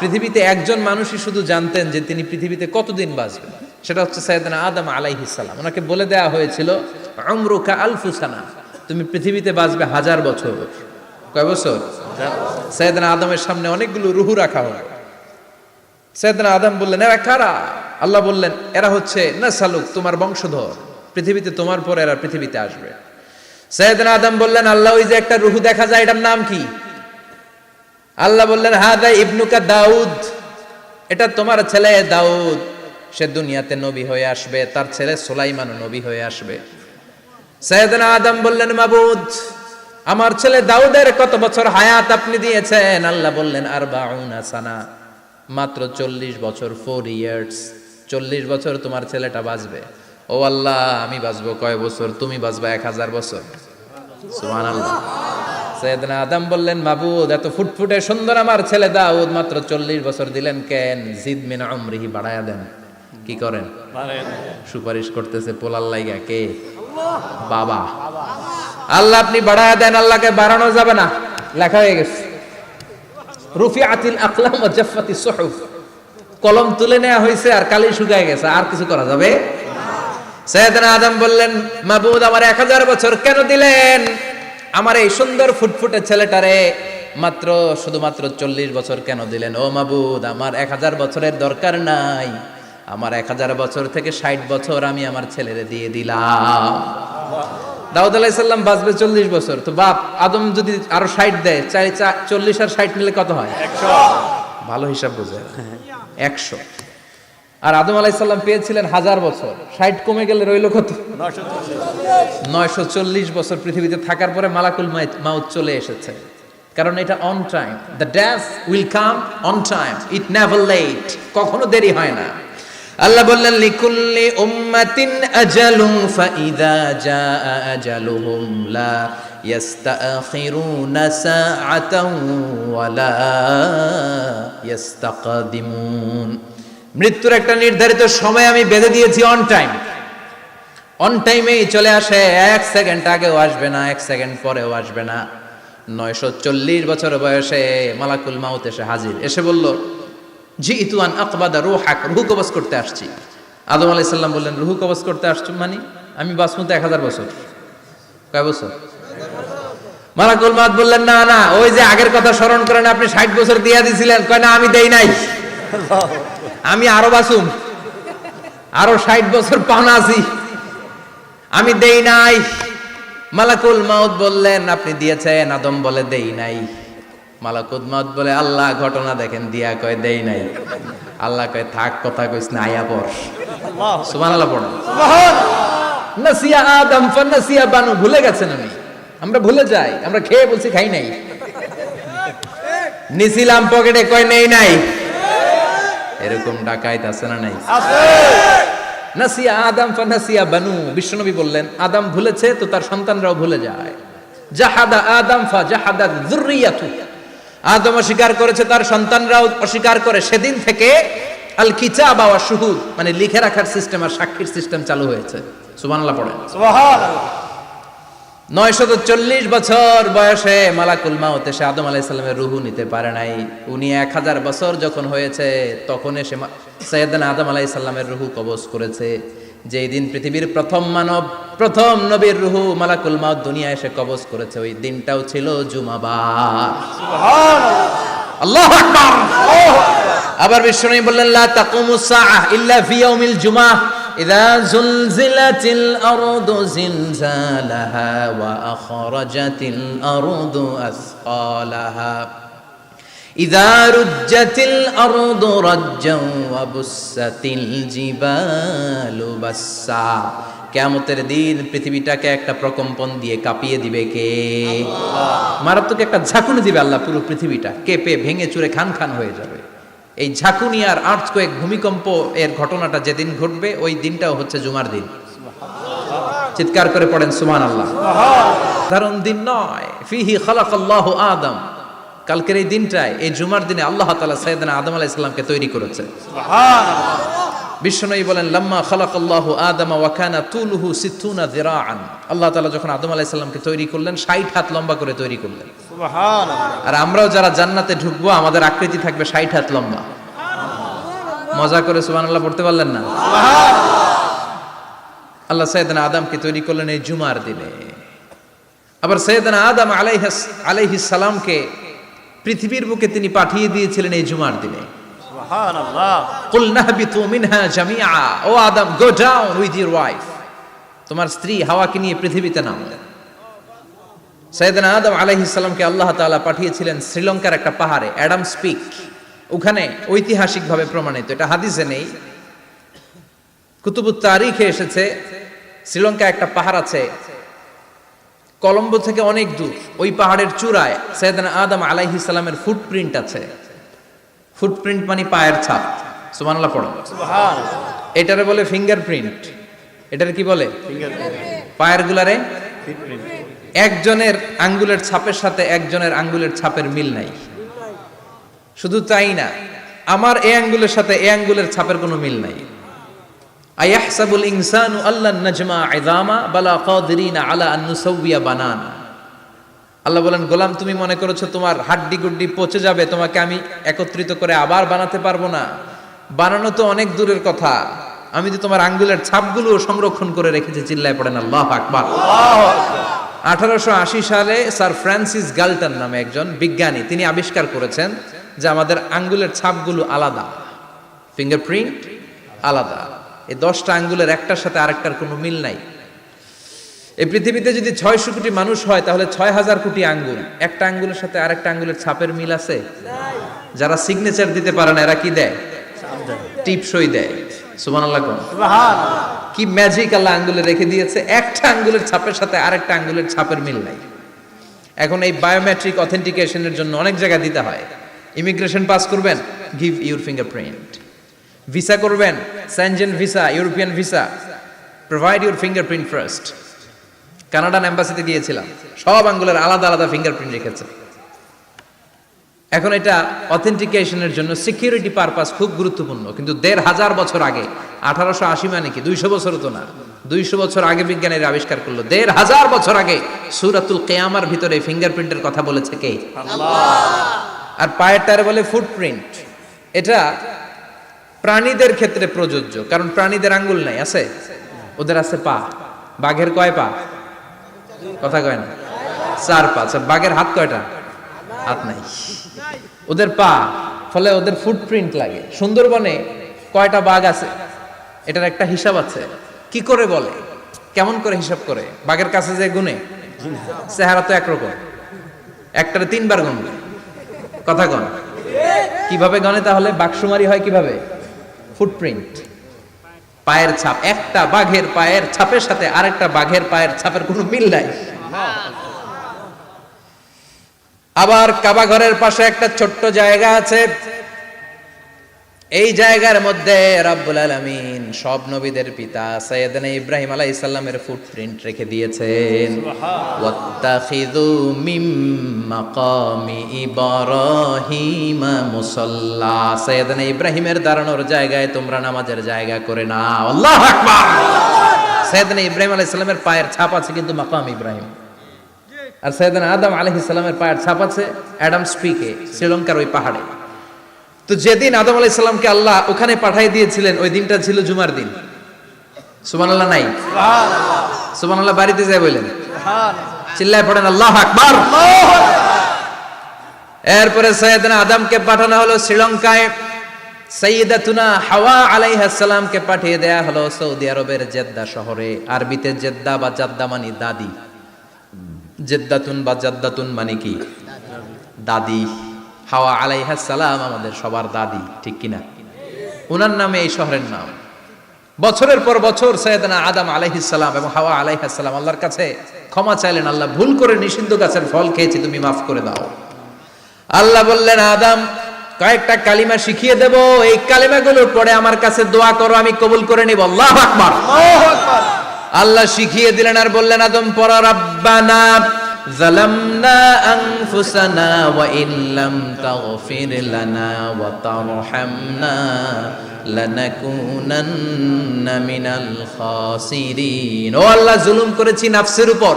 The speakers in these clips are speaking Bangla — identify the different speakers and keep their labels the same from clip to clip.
Speaker 1: পৃথিবীতে একজন মানুষই শুধু জানতেন যে তিনি পৃথিবীতে কতদিন বাঁচবেন, সেটা হচ্ছে সাইয়েদনা আদম আলাইহিস সালাম। ওনাকে বলে দেওয়া হয়েছিল উমরুকা আলফু সানা, তুমি পৃথিবীতে বাঁচবে 1000 বছর। কয় বছর? সাইয়েদনা আদমের সামনে অনেকগুলো রুহু রাখা হলো। সাইয়েদনা আদম বললেন, এরা কারা? আল্লাহ বললেন, এরা হচ্ছে নাসালুক, তোমার বংশধর, পৃথিবীতে তোমার পর এরা পৃথিবীতে আসবে। সাইয়েদনা আদম বললেন, আল্লাহ ওই যে একটা রুহু দেখা যায়, এটার নাম কি? আল্লাহ বললেন, হাদা ইবনুকা দাউদ, এটা তোমার ছেলে দাউদ, সে দুনিয়াতে নবী হয়ে আসবে, তার ছেলে সুলাইমান নবী হয়ে আসবে। সাইয়েদনা আদম বললেন, মাবুদ, আমার ছেলে দাউদের কত বছর হায়াত আপনি দিয়েছেন? আল্লাহ বললেন, 40 সানা, মাত্র 40 বছর, 4 ইয়ার্স, 40 বছর তোমার ছেলেটা বাঁচবে। ও আল্লাহ, আমি বাঁচবো কয় বছর? তুমি বাঁচবা 1000 বছর। সুবহানাল্লাহ। সাইয়েদনা আদম বললেন, মাবুদ, এত ফুটফুটে সুন্দর আমার ছেলে দাউদ, মাত্র 40 বছর দিলেন কেন? জিদ মিন উমরিহি, বাড়ায়া দেন। কি করেন? সুপারিশ করতেছে পোলার লাইগা কে? বাবা। আল্লাহ আপনি বাড়ায়া দেন। আল্লাহকে বাড়ানো যাবে না, লেখা হয়ে গেছে। রুফিআতিল আকলাম ওয়া জাফফাতিস সুহুফ, কলম তুলে নেওয়া হয়েছে আর কালি শুকায় গেছে, আর কিছু করা যাবে? সাইয়েদনা আদম বললেন, মাবুদ, আমার 1000 বছর কেন দিলেন? আমার এই সুন্দর ফুটফুটে ছেলেটারে মাত্র শুধুমাত্র 40 বছর কেন দিলেন? ও মাবুদ, আমার 1000 বছরের দরকার নাই, আমার 1000 বছর থেকে 60 বছর আমি আমার ছেলেরে দিয়ে দিলাম। দাউদ আলাইহিস সালাম বাঁচবে 40 বছর, তো বাপ আদম যদি আরো 60 দেয়, 40 আর 60 মিলে কত হয়? 100। ভালো হিসাব বোঝে, 100। আর আদম আলাইহিস সালাম পেয়েছিলেন 1000 বছর, 60 কমে গেলে রইল কত? 940 বছর পৃথিবীতে থাকার পরে মালাকুল মাউত চলে এসেছে। কারণ এটা on time, the death will come on time, it never late, কখনো দেরি হয় না। আল্লাহ বললেন, লিকুল্লি উম্মাতিন আজালুন ফাইদা জাআ আজালুহুম লা ইস্তাখিরুনা সাআতান ওয়া লা ইস্তাকদিমুন। মৃত্যুর একটা নির্ধারিত সময় আমি বেঁধে দিয়েছি, অন টাইম, অন টাইমেই চলে আসে, 1 সেকেন্ড আগেও আসবে না, 1 সেকেন্ড পরেও আসবে না। 940 বছর বয়সে মালাকুল মাউত এসে হাজির, এসে বলল, জিইতু আন আকবাদা রূহাক, রূহ কবজ করতে আসছি। আদম আলাইহিস সালাম বললেন, রূহ কবজ করতে আসছো মানে? আমি বাঁচবো তো 1000 বছর। কয় বছর? মালাকুল মাউত বললেন, না না, ওই যে আগের কথা স্মরণ করেন, আপনি 60 বছর দিয়া দিছিলেন। কয় না, আমি দেই নাই, আমি আরো বাঁচুম, আরো 60 বছর পাওনা আছি, আমি দেই নাই। মালাকুল মাউত বললেন, আপনি দিয়েছেন? আদম বলে, দেই নাই। মালাকুল মাউত বলে, আল্লাহ ঘটনা দেখেন, দিয়া কয় দেই নাই। আল্লাহ কয়, থাক, কথা কইস না, আয়া পড়। সুবহানাল্লাহ পড়ো। নাসিয়া আদম ফানাসিয়া বানু, ভুলে গেছেন উনি, আমরা ভুলে যাই, আমরা খেয়ে বলছি খাই নাই, নিছিলাম পকেটে, কয় নেই নাই। এরকম ডাকাইত আছে না নাই? আছে। নাসিয়া আদম ফানাসিয়া বানু, বিশ্বনবী বললেন, আদম ভুলেছে তো তার সন্তানরাও ভুলে যায়। জাহাদা আদম ফাজাহাদা যুররিয়াতু, আদম অস্বীকার করেছে, তার সন্তানরাও অস্বীকার করে। সেদিন থেকে আল কিতাব ওয়া শুহুদ, মানে লিখে রাখার সিস্টেম আর সাক্ষীর সিস্টেম চালু হয়েছে। সুবহানাল্লাহ পড়েন। সুবহানাল্লাহ। 940 বছর বয়সে মালাকুল মাউত এসে আদম আলাইহিস সালামের রূহ নিতে পারে নাই। উনি 1000 বছর যখন হয়েছে তখন এসে সাইয়েদনা আদম আলাইহিস সালামের রূহ কবজ করেছে। যেই দিন পৃথিবীর প্রথম মানব, প্রথম নবীর রূহ মালাকুল মাউত দুনিয়া এসে কবজ করেছে, ওই দিনটাও ছিল জুমাবার। সুবহানাল্লাহ, আল্লাহু আকবার। আবার বিশ্বনবী বললেন, লা তাকুমুস সাআহ ইল্লা ফি ইয়াউমিল জুমআহ ইযা যুলজিলাতিল আরদু জিলজালাহা ওয়া আখরাজাতিল আরদু আসকালাহা ইযা রুজ্জাতিল আরদু রাজ্জান ওয়া বুসাতিল জিবালু বাসসা। কিয়ামতের দিন পৃথিবীটাকে একটা প্রকম্পন দিয়ে কাঁপিয়ে দিবে কে? আল্লাহ। মারাত্মক একটা ঝাঁকুনি দিবে আল্লাহ, পুরো পৃথিবীটা কেঁপে ভেঙে চুরে খান খান হয়ে যাবে। এই ঝাঁকুনি আর আর্থকোয়েক, ভূমিকম্প এর ঘটনাটা যেদিন ঘটবে ওই দিনটাও হচ্ছে জুমার দিন। চিৎকার করে পড়েন সুবহানাল্লাহ। সাধারণ দিন নয়, ফিহি খালাকাল্লাহু আদম। কালকের এই দিনটায়, এই জুমার দিনে আল্লাহ তাআলা সাইয়েদনা আদম আলাইহিস সালামকে তৈরি করেছে। সুবহানাল্লাহ। বিশ্বনবী বলেন লাম্মা খালাকাল্লাহু আদামা ওয়া কানা তুলুহু 60 যিরাআন, আল্লাহ তাআলা যখন আদম আলাইহিস সালামকে তৈরি করলেন 60 হাত লম্বা করে তৈরি করলেন।
Speaker 2: সুবহানাল্লাহ।
Speaker 1: আর আমরাও যারা জান্নাতে ঢুকবো আমাদের আকৃতি থাকবে 60 হাত লম্বা। মজা করে সুবহানাল্লাহ পড়তে পারলেন না? আল্লাহ সাইয়েদনা আদমকে তৈরি করলেন এই জুমার দিনে। আবার সাইয়েদনা আদম আলাইহিস সালামকে পৃথিবীর বুকে তিনি পাঠিয়ে দিয়েছিলেন এই জুমার দিনে।
Speaker 2: সুবহানাল্লাহ।
Speaker 1: কুল নাহবিতু মিনহা জামিআ, ও Adam go down with your wife, তোমার স্ত্রী হাওয়াকে নিয়ে পৃথিবীতে নামো। সাইয়েদনা আদম আলাইহিস সালামকে আল্লাহ তাআলা পাঠিয়েছিলেন শ্রীলঙ্কার একটা পাহাড়ে, অ্যাডামস পিক। ওখানে ঐতিহাসিকভাবে প্রমাণিত, এটা হাদিসে নেই, কুতুবুত তারিখে এসেছে। শ্রীলঙ্কা একটা পাহাড় আছে, কলম্বো থেকে অনেক দূর। ওই পাহাড়ের চূড়ায় সাইয়েদনা আদম আলাইহিস সালামের ফুটপ্রিন্ট আছে। ফুটপ্রিন্ট মানে পায়ের ছাপ। সুবহানাল্লাহ পড়ো।
Speaker 2: সুবহানাল্লাহ।
Speaker 1: এটারে বলে ফিঙ্গারপ্রিন্ট। এটারে কি বলে? পায়ের গুলারে একজনের আঙ্গুলের ছাপের সাথে একজনের আঙ্গুলের ছাপের মিল নাই। শুধু তাই না, আমার এই আঙ্গুলের সাথে এই আঙ্গুলের ছাপের কোনো মিল নাই। আয়াহসাবুল ইনসানু আল্লান নাজমা ইযামা বালা কাদিরিনা আলা আন নুসাউবিয়া বানানা। আল্লাহ বলেন, গোলাম তুমি মনে করেছো তোমার হাড্ডি গুড্ডি পচে যাবে, তোমাকে আমি একত্রিত করে আবার বানাতে পারবো না? বানানো তো অনেক দূরের কথা, আমি তো তোমার আঙ্গুলের ছাপগুলো সংরক্ষণ করে রেখেছি। চিল্লায় পড়েন আল্লাহু আকবার। 1880 সালে স্যার ফ্রান্সিস গাল্টন নামে একজন বিজ্ঞানী, তিনি আবিষ্কার করেছেন যে আমাদের আঙ্গুলের ছাপগুলো আলাদা, ফিঙ্গারপ্রিন্ট আলাদা। এই 10টা আঙ্গুলের একটার সাথে আরেকটার কোনো মিল নাই। এই পৃথিবীতে যদি 600 কোটি মানুষ হয় তাহলে 6000 কোটি আঙ্গুল, একটা আঙ্গুলের সাথে আরেকটা আঙ্গুলের ছাপের মিল আছে? যারা সিগনেচার দিতে পারে না এরা কি দেয়? টিপসই দেয়। সুবহানাল্লাহ কোন
Speaker 2: সুবহানাল্লাহ।
Speaker 1: কি ম্যাজিক আল্লাহ আঙ্গুলে রেখে দিয়েছে, একটা আঙ্গুলের ছাপের সাথে আরেকটা আঙ্গুলের ছাপের মিল নাই। এখন এই বায়োমেট্রিক অথেন্টিকেশনের জন্য অনেক জায়গায় দিতে হয়। ইমিগ্রেশন পাস করবেন, গিভ ইউর ফিঙ্গারপ্রিন্ট। ভিসা করবেন, Schengen visa, European visa, provide your fingerprint first. Canadian এম্বাসিতে গিয়েছিলাম, সব আঙ্গুলের আলাদা আলাদা ফিঙ্গারপ্রিন্ট রেখেছে। এখন এটা অথেন্টিকেশনের জন্য সিকিউরিটি পারপাস খুব গুরুত্বপূর্ণ। কিন্তু 1500 বছর আগে, 1880 মানে কি 200 বছর তো না, 200 বছর আগে বিজ্ঞানীরা আবিষ্কার করলো। 1500 বছর আগে সূরাতুল কিয়ামার ভিতরে ফিঙ্গারপ্রিন্টের কথা বলেছে কে? আল্লাহ। আর পায়েরটারে বলে ফুটপ্রিন্ট। এটা প্রাণীদের ক্ষেত্রে প্রযোজ্য, কারণ প্রাণীদের আঙ্গুল নাই, আছে? ওদের আছে পা। বাঘের কয় পা? কথা কয় না, 4 পা। আচ্ছা, বাঘের হাত কয়টা? হাত নাই, ওদের পা। ফলে ওদের ফুটপ্রিন্ট লাগে। সুন্দরবনে কয়টা বাঘ আছে এটার একটা হিসাব আছে। কি করে বলে, কেমন করে হিসাব করে? বাঘের কাছে যে গুনে, চেহারা তো একরকম, একটারে 3 বার গুনবে। কথা কন, কিভাবে গনে তাহলে? বাঘশুমারি হয় কিভাবে? ফুটপ্রিন্ট, পায়ের ছাপ। একটা বাঘের পায়ের ছাপের সাথে আরেকটা বাঘের পায়ের ছাপের কোনো মিল নাই। আবার কাবা ঘরের পাশে একটা ছোট্ট জায়গা আছে, এই জায়গার মধ্যে রব্বুল আলামিন সব নবীদের পিতা সাইয়েদনা ইব্রাহিম আলাইহিস সালামের ফুটপ্রিন্ট রেখে দিয়েছেন। ওয়াত্তাখিযু মিম মাকামি ইব্রাহিম মুসাল্লা, সাইয়েদনা ইব্রাহিমের দাঁড়ানোর জায়গায় তোমরা নামাজের জায়গা করে নাও। আল্লাহু আকবার। সাইয়েদনা ইব্রাহিম আলাইহিস সালামের পায়ের ছাপ আছে কিন্তু মাকাম ইব্রাহিম। আর সাইয়েদনা আদম আলাইহিস সালামের পায়ের ছাপ আছে অ্যাডামস পিকে, শ্রীলঙ্কার ওই পাহাড়ে। তো যেদিন আদম আলাইহিস সালামকে আল্লাহ ওখানে পাঠিয়ে দিয়েছিলেন, ওই দিনটা ছিল জুমার দিন। সুবহানাল্লাহ নাই?
Speaker 2: সুবহানাল্লাহ।
Speaker 1: সুবহানাল্লাহ বাড়িতে যায় বলেন,
Speaker 2: সুবহানাল্লাহ।
Speaker 1: চিল্লায় পড়েন আল্লাহু আকবার। এরপরে সাইয়েদনা আদমকে পাঠানো হলো শ্রীলঙ্কায়, সাইয়্যিদাতুনা হাওয়া আলাইহিস সালামকে পাঠিয়ে দেয়া হলো সৌদি আরবের জেদ্দা শহরে। আরবিতে জেদ্দা বা জাদ্দা মানে দাদি। জেদ্দাতুন বা জাদ্দাতুন মানে কি? দাদি। হাওয়া আলাইহিস সালাম আমাদের সবার দাদি, ঠিক কিনা? ওনার নামে এই শহরের নাম। বছরের পর বছর সাইয়েদনা আদম আলাইহিস সালাম এবং হাওয়া আলাইহিস সালাম আল্লাহর কাছে ক্ষমা চাইলেন, আল্লাহ ভুল করে নিষিদ্ধ গাছের ফল খেয়েছি, তুমি মাফ করে দাও। আল্লাহ বললেন, আদম কয়েকটা কালিমা শিখিয়ে দেব, এই কালিমাগুলো পড়ে আমার কাছে দোয়া করো, আমি কবুল করে নিব। আল্লাহু আকবার। আল্লাহু আকবার। আল্লাহ শিখিয়ে দিলেন আর বললেন, আদম পড়ো, রাব্বানা যালামনা আনফুসানা ওয়া ইল্লাম তাগফির লানা ওয়া তারহামনা লানাকুনান্না মিনাল খাসিরিন। ও আল্লাহ, জুলুম করেছি নাফসের উপর,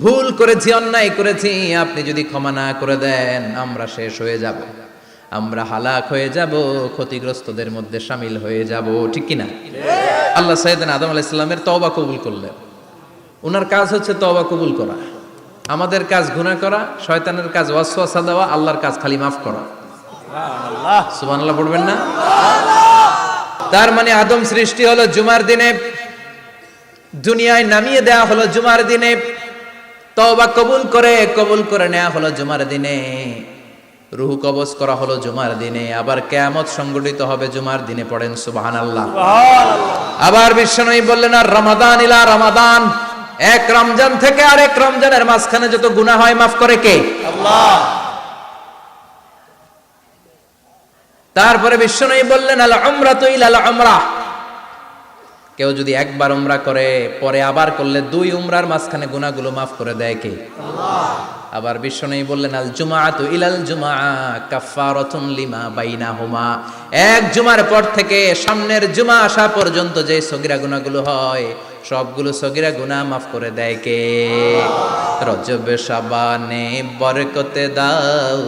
Speaker 1: ভুল করেছি, অন্যায় করেছি, আপনি যদি ক্ষমা না করে দেন আমরা শেষ হয়ে যাব, আমরা হালাক হয়ে যাব, ক্ষতিগ্রস্তদের মধ্যে শামিল হয়ে যাব। ঠিক কিনা? আল্লাহ সাইয়েদনা আদম আলাইহিস সালামের তওবা কবুল করলেন। ওনার কাজ হচ্ছে তওবা কবুল করা, আমাদের কাজ গুনাহ করা, শয়তানের কাজ ওয়াসওয়াসা দেওয়া, আল্লাহর কাজ খালি মাফ করা। সুবহানাল্লাহ পড়বেন না? তার মানে আদম সৃষ্টি হলো জুমার দিনে, দুনিয়ায় নামিয়ে দেয়া হলো জুমার দিনে, তওবা কবুল করে নেওয়া হলো জুমার দিনে, রূহ কবজ করা হলো জুমার দিনে, আবার কিয়ামত সংগঠিত হবে জুমার দিনে। পড়েন সুবহানাল্লাহ। আবার বিশ্বনবী বললেন, আর রমাদান ইলা রমাদান, এক রমজান থেকে আরেক রমজানের মাঝখানে যত গুনাহ হয় মাফ করে কে? আল্লাহ। তারপরে বিশ্বনবী বললেন, আল উমরাতু ইলাল উমরাহ, কেউ যদি একবার উমরা করে পরে আবার করলে দুই উমরার মাঝখানে গুনাহগুলো মাফ করে দেয় কে? আল্লাহ। আবার বিশ্বনবী বললেন, আল জুমআতু ইলাল জুমআ কাফফারাতুন লিমা বাইনাহুমা, এক জুমার পর থেকে সামনের জুমা আসা পর্যন্ত যে সগীরা গুনাহগুলো হয় সবগুলো সগীরা গুনাহ মাফ করে দেয় কে? রজব শাবানে বরকতে দাও,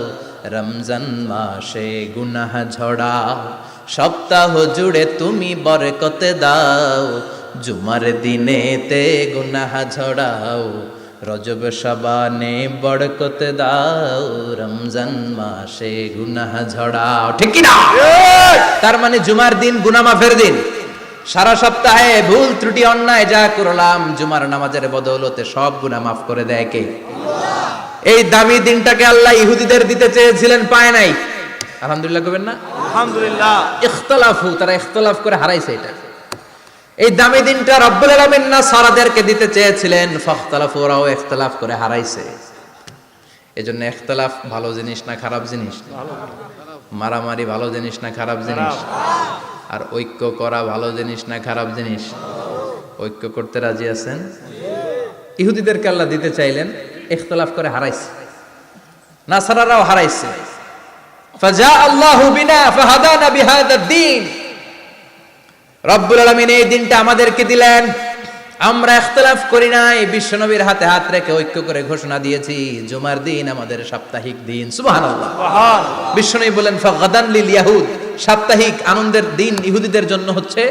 Speaker 1: রমজান মাসে গুনাহ ঝড়াও, সপ্তাহ জুড়ে তুমি বরকতে দাও, জুমার দিনেতে গুনাহ ঝড়াও, রজব শাবানে বরকতে দাও, রমজান মাসে গুনাহ ঝড়াও। ঠিক কি না? তার মানে জুমার দিন গুনাহ মাফের দিন। সারা সপ্তাহে ভুল ত্রুটি অন্যায় যা করলাম জুমার নামাজের বদৌলতে সব গুনাহ মাফ করে দেয় কে? আল্লাহ। এই দামি দিনটাকে আল্লাহ ইহুদিদের দিতে চেয়েছিলেন, পায় নাই। আলহামদুলিল্লাহ কবেন না? আলহামদুলিল্লাহ। ইখতিলাফু, তারা ইখতিলাফ করে হারাইছে এটা। এই দামি দিনটা রব্বুল আলামিন নাসারাদেরকে দিতে চেয়েছিলেন, ফাখতালাফু, ওরাও ইখতিলাফ করে হারাইছে। এজন্য ইখতিলাফ ভালো জিনিস না খারাপ জিনিস? মারামারি ভালো জিনিস না খারাপ জিনিস? আর ঐক্য করা ভালো জিনিস না খারাপ জিনিস? ঐক্য করতে রাজি আছেন? ইহুদিদেরকে আল্লাহ দিতে চাইলেন, ইখতিলাফ করে হারাইছে, নাসারারাও হারাইছে। ফাজা আল্লাহু বিনা ফাহাদানা বিহাদাদ দ্বীন, রব্বুল আলামিন এই দিনটা আমাদেরকে দিলেন, আমরা ইখতিলাফ করি নাই, বিশ্বনবীর হাতে হাত রেখে ঐক্য করে ঘোষণা দিয়েছি জুমার দিন আমাদের সাপ্তাহিক দিন। সুবহানাল্লাহ। বিশ্বনবী বলেন, ফাগাদান লিল ইয়াহুদ, সাপ্তাহিক আনন্দের দিন ইহুদিদের জন্য হচ্ছে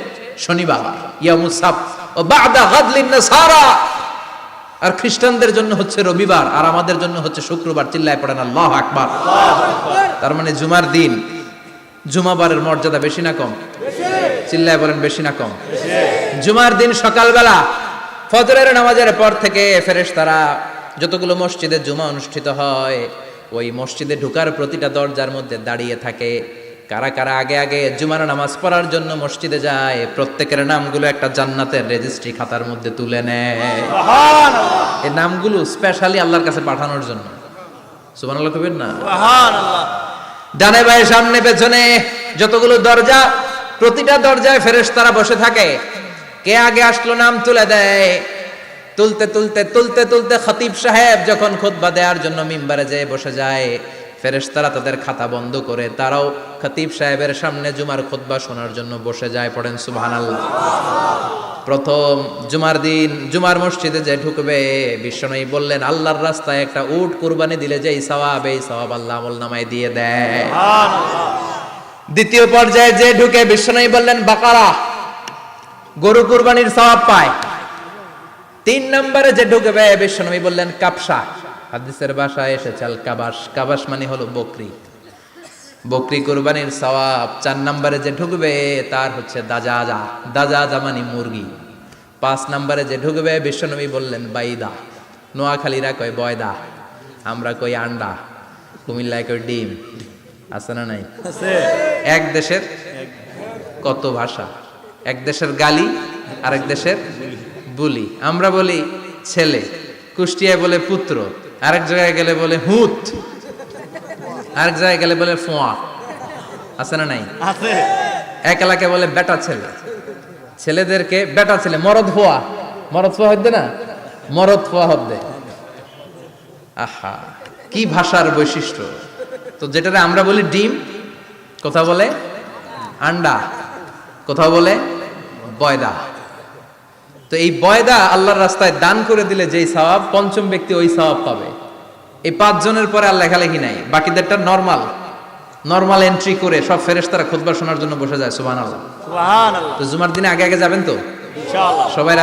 Speaker 1: শনিবার, ইয়ামুস সাbt, ও বা'দা গাদ লিন নাসারা, আর খ্রিস্টানদের জন্য হচ্ছে রবিবার, আর আমাদের জন্য হচ্ছে শুক্রবার। চিল্লায় পড়েন আল্লাহু আকবার। তার মানে জুমার দিন, জুমাবারের মর্যাদা বেশি না কম? চিল্লায় বলেন বেশি না কম? জুমার দিন সকালবেলা ফজরের নামাজের পর থেকে ফেরেশতারা যতগুলো মসজিদে জুমা অনুষ্ঠিত হয় ওই মসজিদে ঢোকার প্রতিটা দরজার মধ্যে দাঁড়িয়ে থাকে। কারা কারা আগে আগে জুমার নামাজ পড়ার জন্য মসজিদে যায়, প্রত্যেকের নামগুলো একটা জান্নাতের রেজিস্ট্রি খাতার মধ্যে তুলে নেয়। সুবহানাল্লাহ। এই নামগুলো স্পেশালি আল্লাহর কাছে পাঠানোর জন্য। সুবহানাল্লাহ কইবেন না? সুবহানাল্লাহ। ডানে বায়ে সামনে পেছনে যতগুলো দরজা, প্রতিটা দরজায় ফেরেশতারা বসে থাকে। কে আগে আসলো নাম তুলে দেয়। তুলতে তুলতে তুলতে তুলতে খতিব সাহেব যখন খুতবা দেওয়ার জন্য মিম্বারে যেয়ে বসে যায়, ফেরেশতারা তাদের খাতা বন্ধ করে তারাও খতিব সাহেবের সামনে জুমার খুতবা শোনার জন্য বসে যায়। পড়েন সুবহানাল্লাহ। প্রথম জুমার দিন জুমার মসজিদে যে ঢুকবে, বিশ্বনবী বললেন, আল্লাহর রাস্তায় একটা উট কুরবানি দিলে যেই সওয়াব, এই সওয়াব আল্লাহ আমলনামায় দিয়ে দেয়। সুবহানাল্লাহ। দ্বিতীয় পর্যায়ে যে ঢুকে, বিশ্বনবী বললেন বাকারা, গরু কুরবানির সওয়াব পায়। তিন নম্বরে যে ঢুকবে, বিশ্বনবী বললেন কাবসা, হাদিসের ভাষায় এসেছে আল কাবাস, কাবাস মানে হলো বকরি, বকরি কুরবানির সওয়াব। চার নম্বরে যে ঢুকবে তার হচ্ছে দাজাজা, দাজাজা মানে মুরগি। পাঁচ নম্বরে যে ঢুকবে, বিশ্বনবী বললেন বাইদা, নোয়াখালীরা কয় বয়দা, আমরা কই আন্ডা, কুমিল্লায় কই ডিম। আছে না নাই? আছে। এক দেশের কত ভাষা, এক দেশের গালি আরেক দেশের বুলি। আমরা বলি ছেলে, কুষ্টিয়ায় বলে পুত্র, আরেক জায়গায় গেলে বলে হুত, আরেক জায়গায় গেলে বলে ফোয়া। আছে না নাই? আছে। এক এলাকায় বলে বেটা ছেলে, ছেলেদেরকে বেটা ছেলে, মরদ ফোয়া, মরদ ফোয়া হদ্দে না, মরদ ফোয়া হদ্দে। আহা, কি ভাষার বৈশিষ্ট্য। তো যেটারে আমরা বলি ডিম, কোথাও বলে আন্ডা, কোথাও বলে বয়দা। তো এই বয়দা আল্লাহর রাস্তায় দান করে দিলে যেই সওয়াব, পঞ্চম ব্যক্তি ওই সওয়াব পাবে। এই 5 জনের পরে আর লেখালেখি নাই, বাকিদেরটা নরমাল এন্ট্রি করে সব ফেরেশতারা খুতবা শোনার জন্য বসে যায়। সুবহানাল্লাহ।
Speaker 2: সুবহানাল্লাহ।
Speaker 1: তো জুমার দিনে আগে আগে যাবেন তো
Speaker 2: ইনশাআল্লাহ।
Speaker 1: সবাই?